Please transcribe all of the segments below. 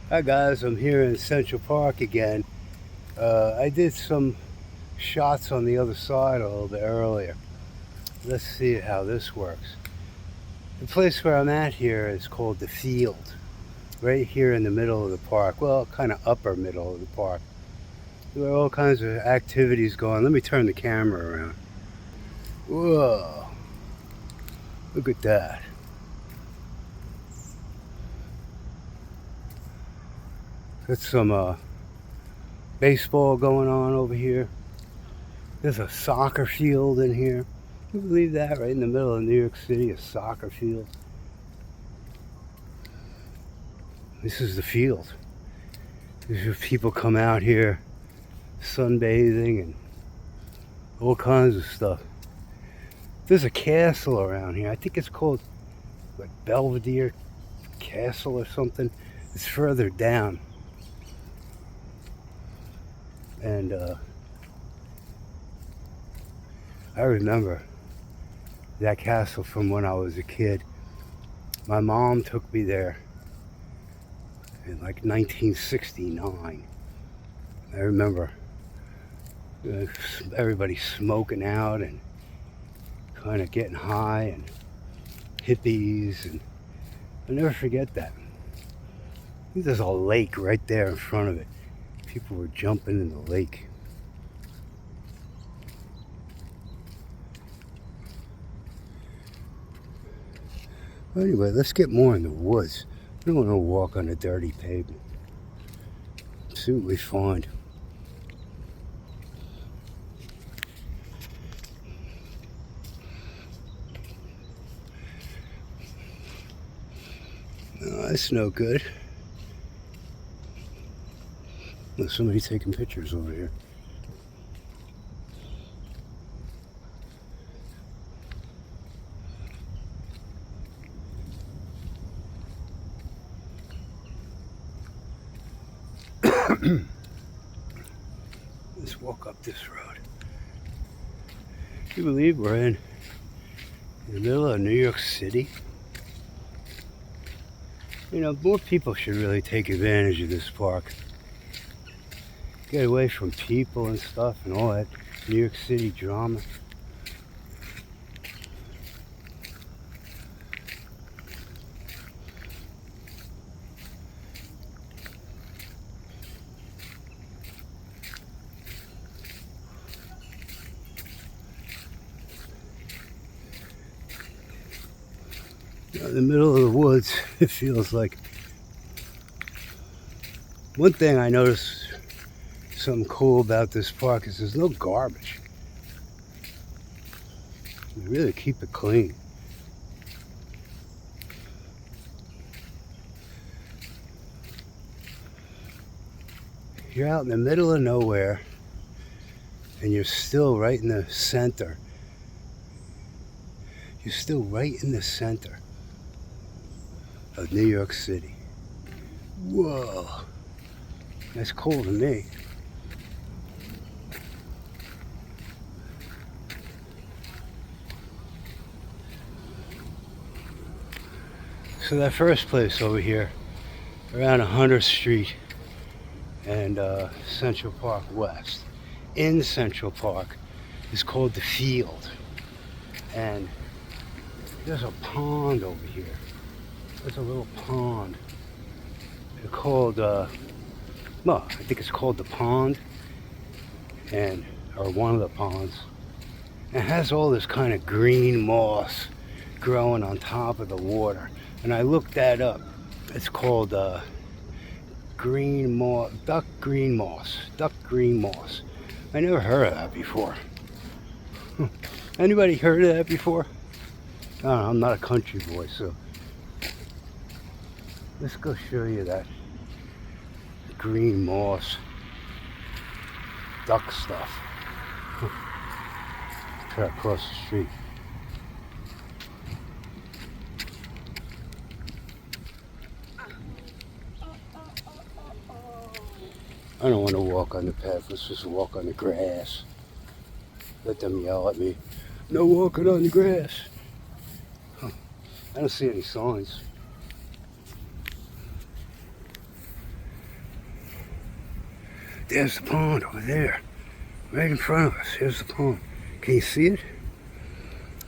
Hi guys, I'm here in Central Park again. I did some shots on the other side a little bit earlier. Let's see how this works. The place where I'm at here is called the Field, right here in the middle of the park. Well, kind of upper middle of the park. There are all kinds of activities going. Let me turn the camera around. Whoa, look at that. Got some baseball going on over here. There's a soccer field in here. Can you believe that? Right in the middle of New York City, a soccer field. This is the field. These are people come out here sunbathing and all kinds of stuff. There's a castle around here. I think it's called like Belvedere Castle or something. It's further down. And I remember that castle from when I was a kid. My mom took me there in like 1969. I remember everybody smoking out and kind of getting high and hippies, and I'll never forget that. I think there's a lake right there in front of it. People were jumping in the lake. Anyway, let's get more in the woods. I don't want to walk on a dirty pavement. See what we find. No, that's no good. There's somebody taking pictures over here. Let's walk up this road. Can you believe we're in the middle of New York City? You know, more people should really take advantage of this park. Get away from people and stuff and all that New York City drama. In the middle of the woods, it feels like. One thing I noticed, something cool about this park, is there's no garbage. They really keep it clean. You're out in the middle of nowhere and you're still right in the center. You're still right in the center of New York City. Whoa, that's cool to me. So that first place over here, around 100th Street and Central Park West, in Central Park, is called the Field. And there's a pond over here. There's a little pond. They're called, well, I think it's called the Pond, or one of the ponds. It has all this kind of green moss growing on top of the water. And I looked that up. It's called green moss, duck green moss. I never heard of that before. Anybody heard of that before? I don't know, I'm not a country boy, so let's go show you that green moss duck stuff. Try across the street. I don't want to walk on the path. Let's just walk on the grass. Let them yell at me. No walking on the grass. I don't see any signs. There's the pond over there, right in front of us. Here's the pond. Can you see it?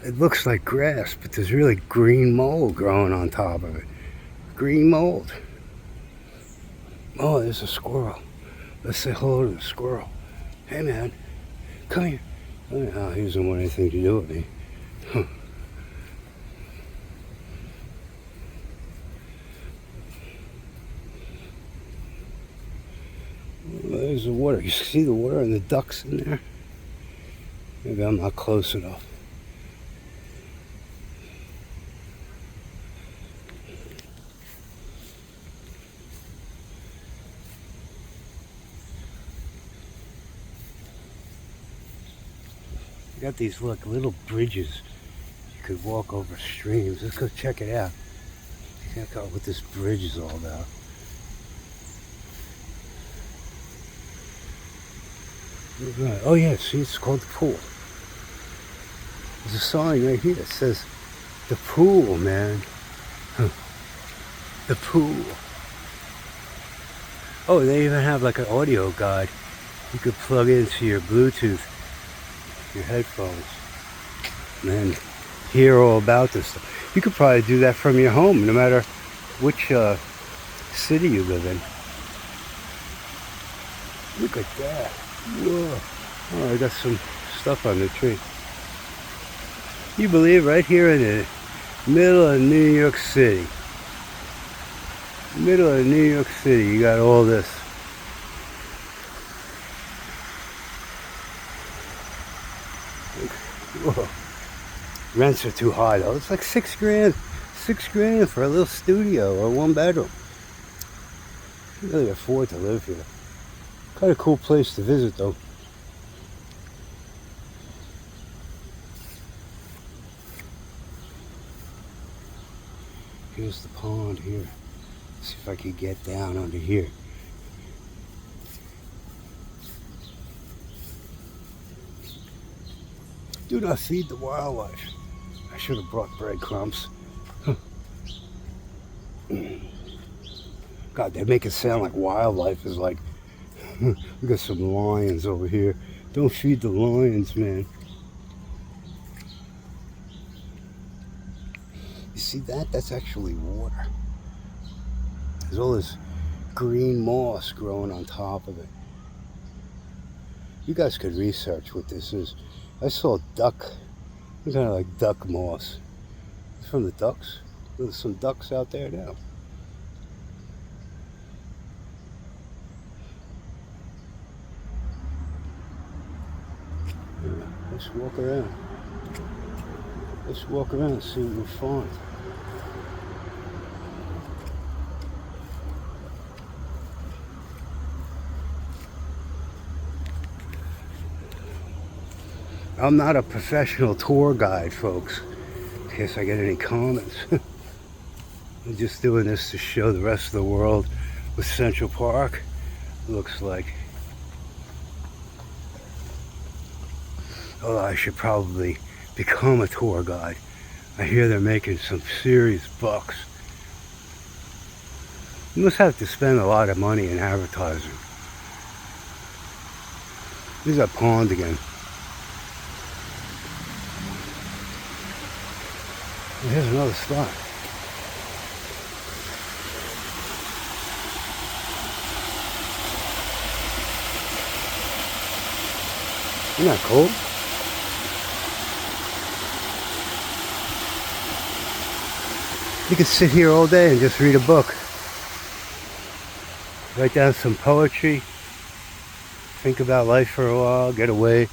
It looks like grass, but there's really green mold growing on top of it. Green mold. Oh, there's a squirrel. Let's say hello to the squirrel. Hey, man, come here. Oh, he doesn't want anything to do with me. Huh. Well, there's the water. You see the water and the ducks in there? Maybe I'm not close enough. You got these little bridges. You could walk over streams. Let's go check it out. Check out what this bridge is all about. Right. Oh yeah, see, it's called the pool. There's a sign right here that says the pool, man. Huh. The pool. Oh, they even have like an audio guide. You could plug into your Bluetooth, your headphones, and then hear all about this stuff. You could probably do that from your home, no matter which city you live in. Look at that. Whoa. Oh, I got some stuff on the tree. You believe right here in the middle of New York City. Middle of New York City, you got all this. Whoa. Rents are too high though. It's like $6 grand. $6 grand for a little studio or 1 bedroom. You really afford to live here. Kind of cool place to visit though. Here's the pond here. Let's see if I can get down under here. Do not feed the wildlife. I should have brought breadcrumbs. God, they make it sound like wildlife is like, we got some lions over here. Don't feed the lions, man. You see that? That's actually water. There's all this green moss growing on top of it. You guys could research what this is. I saw duck, kind of like duck moss. It's from the ducks. There's some ducks out there now. Yeah, let's walk around. Let's walk around and see what we find. I'm not a professional tour guide, folks, in case I get any comments. I'm just doing this to show the rest of the world what Central Park looks like. Although I should probably become a tour guide. I hear they're making some serious bucks. You must have to spend a lot of money in advertising. There's that pond again. Here's another spot. Isn't that cool? You could sit here all day and just read a book. Write down some poetry. Think about life for a while. Get away.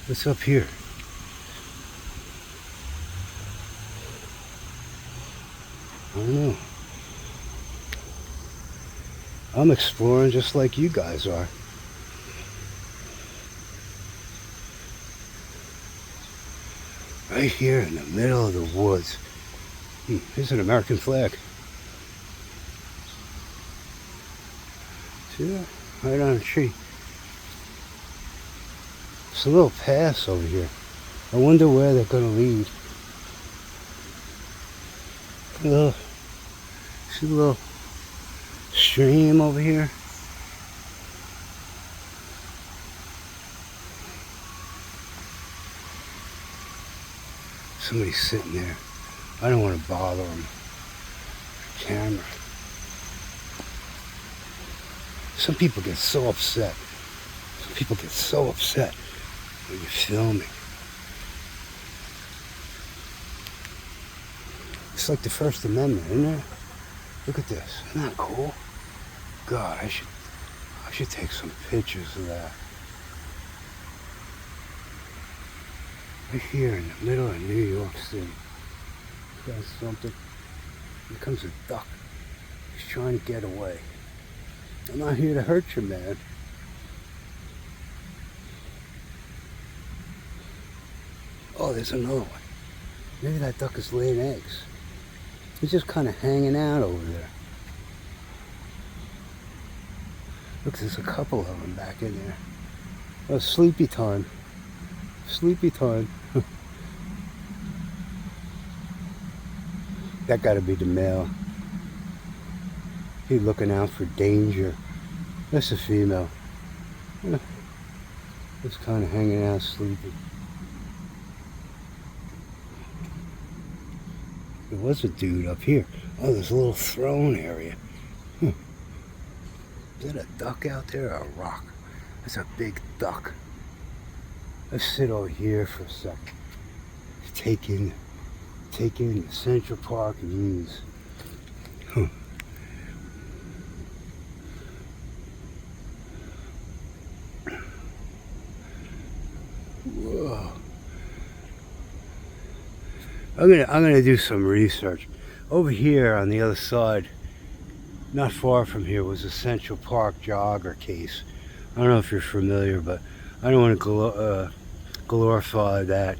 What's up here? I don't know. I'm exploring just like you guys are. Right here in the middle of the woods. Here's an American flag. See that? Right on a tree. It's a little pass over here. I wonder where they're going to lead. See a little stream over here? Somebody's sitting there. I don't want to bother them. Camera. Some people get so upset. Some people get so upset when you're filming. It's like the First Amendment, isn't it? Look at this. Isn't that cool? God, I should take some pictures of that. Right here in the middle of New York City. That's something. Here comes a duck. He's trying to get away. I'm not here to hurt you, man. Oh, there's another one. Maybe that duck is laying eggs. He's just kind of hanging out over there. Look, there's a couple of them back in there. Oh, sleepy time. Sleepy time. That gotta be the male. He's looking out for danger. That's a female. Just kind of hanging out, sleeping. There was a dude up here. Oh, there's a little throne area. Is that a duck out there or a rock? That's a big duck. Let's sit over here for a sec. Take in the Central Park views. Whoa. I'm gonna do some research. Over here on the other side, not far from here, was a Central Park jogger case. I don't know if you're familiar, but I don't want to glorify that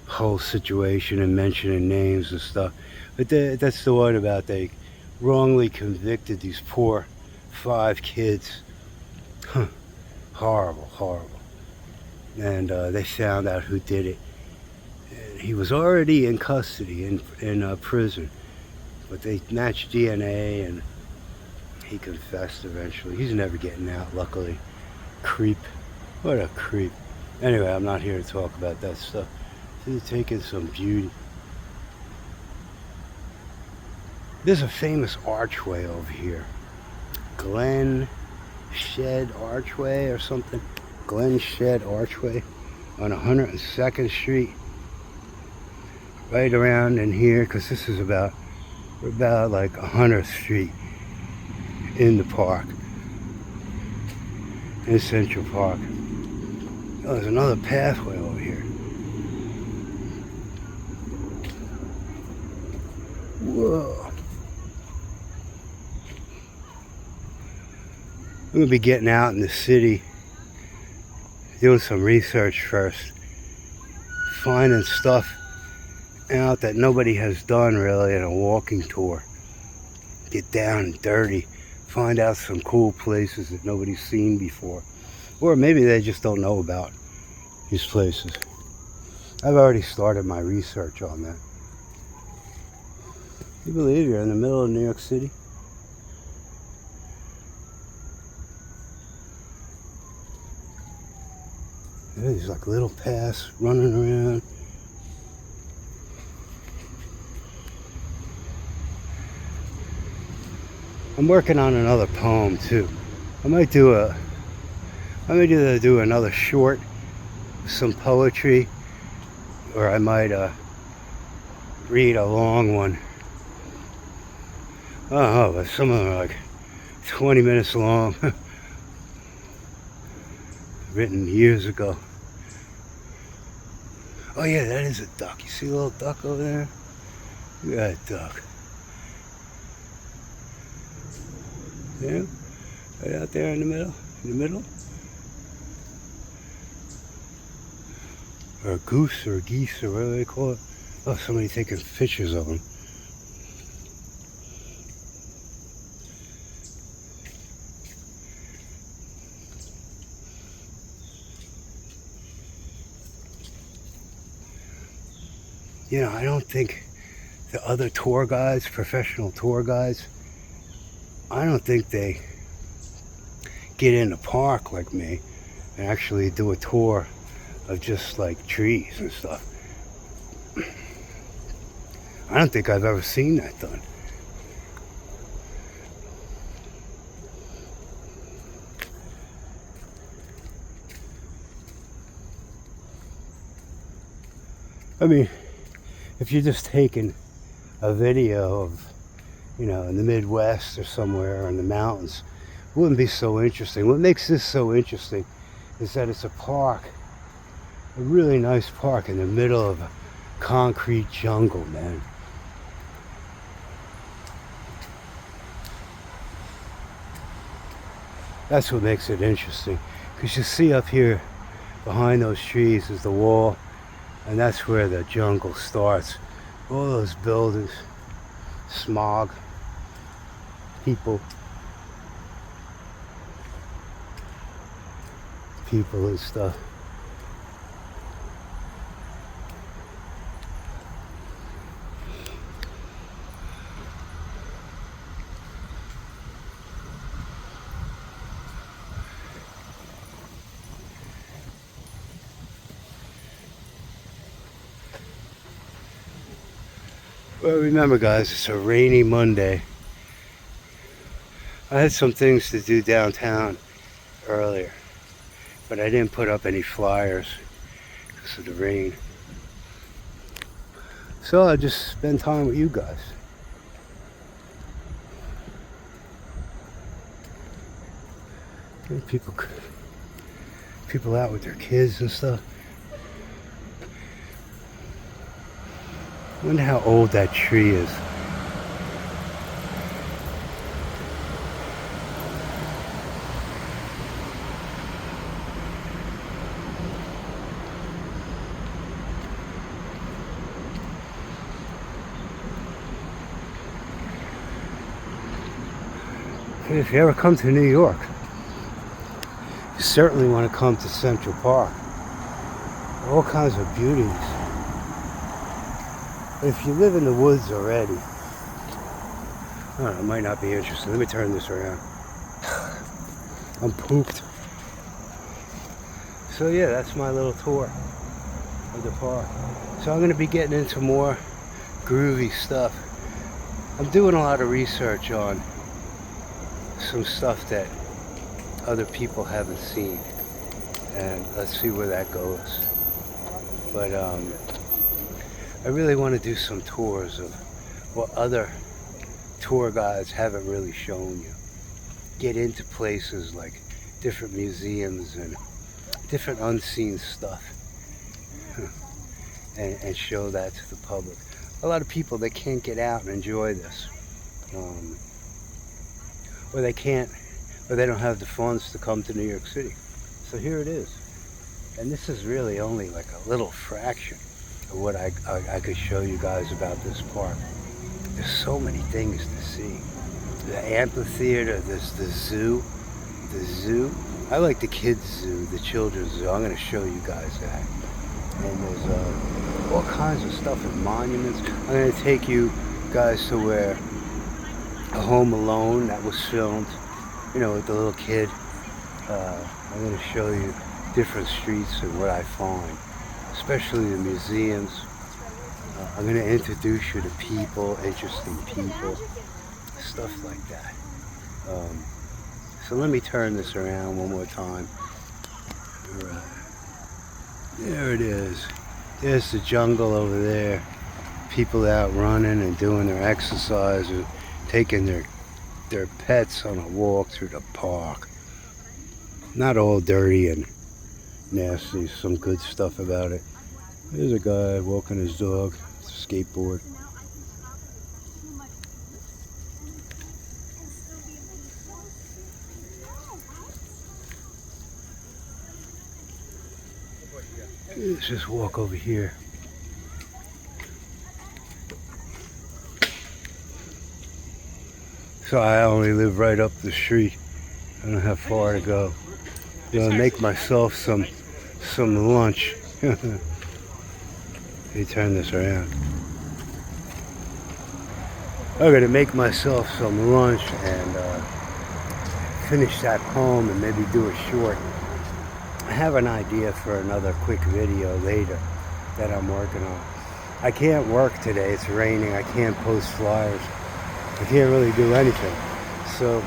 whole situation and mentioning names and stuff. But that's the one about they wrongly convicted these poor 5 kids. Horrible, horrible. And they found out who did it. And he was already in custody in prison, but they matched DNA and he confessed eventually. He's never getting out, luckily. Creep. What a creep. Anyway, I'm not here to talk about that stuff. He's taking some beauty. There's a famous archway over here. Glen Shed Archway or something. Glen Shed Archway on 102nd Street. Right around in here, because this is we're about like 100th Street in the park. In Central Park. Oh, there's another pathway over here. Whoa. I'm going to be getting out in the city, doing some research first, finding stuff out that nobody has done really in a walking tour. Get down and dirty, find out some cool places that nobody's seen before. Or maybe they just don't know about these places. I've already started my research on that. You believe you're in the middle of New York City? Yeah, there's like little paths running around. I'm working on another poem too. I might do do another short, some poetry, or I might read a long one. I don't know, but some of them are like 20 minutes long. Written years ago. Oh yeah, that is a duck. You see a little duck over there? Look at that duck. Yeah, right out there in the middle. Or a goose or a geese or whatever they call it. Oh, somebody taking pictures of them. You know, I don't think the other tour guides, professional tour guides, I don't think they get in the park like me and actually do a tour of just like trees and stuff. I don't think I've ever seen that done. I mean, if you're just taking a video of, you know, in the Midwest or somewhere or in the mountains, it wouldn't be so interesting. What makes this so interesting is that it's a park, a really nice park in the middle of a concrete jungle, man. That's what makes it interesting, because you see up here behind those trees is the wall, and that's where the jungle starts. All those buildings, smog, people and stuff. Well, remember guys, it's a rainy Monday. I had some things to do downtown earlier, but I didn't put up any flyers because of the rain. So I just spend time with you guys. People out with their kids and stuff. I wonder how old that tree is. If you ever come to New York, you certainly want to come to Central Park. All kinds of beauties. If you live in the woods already, I don't know, it might not be interesting. Let me turn this around. I'm pooped. So yeah, that's my little tour of the park. So I'm going to be getting into more groovy stuff. I'm doing a lot of research on some stuff that other people haven't seen, and let's see where that goes. But I really want to do some tours of what other tour guides haven't really shown you. Get into places like different museums and different unseen stuff and show that to the public. A lot of people, they can't get out and enjoy this. Or they can't, or they don't have the funds to come to New York City. So here it is. And this is really only like a little fraction of what I could show you guys about this park. There's so many things to see. The amphitheater, there's the zoo. The zoo. I like the kids' zoo, the children's zoo. I'm going to show you guys that. And there's all kinds of stuff and monuments. I'm going to take you guys to where Home Alone, that was filmed, you know, with the little kid. I'm going to show you different streets and what I find, especially the museums. I'm going to introduce you to people, interesting people, stuff like that. So let me turn this around one more time. All right. There it is. There's the jungle over there. People out running and doing their exercise and taking their pets on a walk through the park. Not all dirty and nasty, some good stuff about it. There's a guy walking his dog, skateboard. Let's just walk over here. So I only live right up the street. I don't have far to go. Gonna make myself some lunch. Let me turn this around. I'm gonna make myself some lunch and finish that poem and maybe do a short. I have an idea for another quick video later that I'm working on. I can't work today. It's raining. I can't post flyers. I can't really do anything. So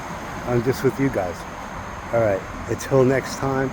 I'm just with you guys. All right. Until next time.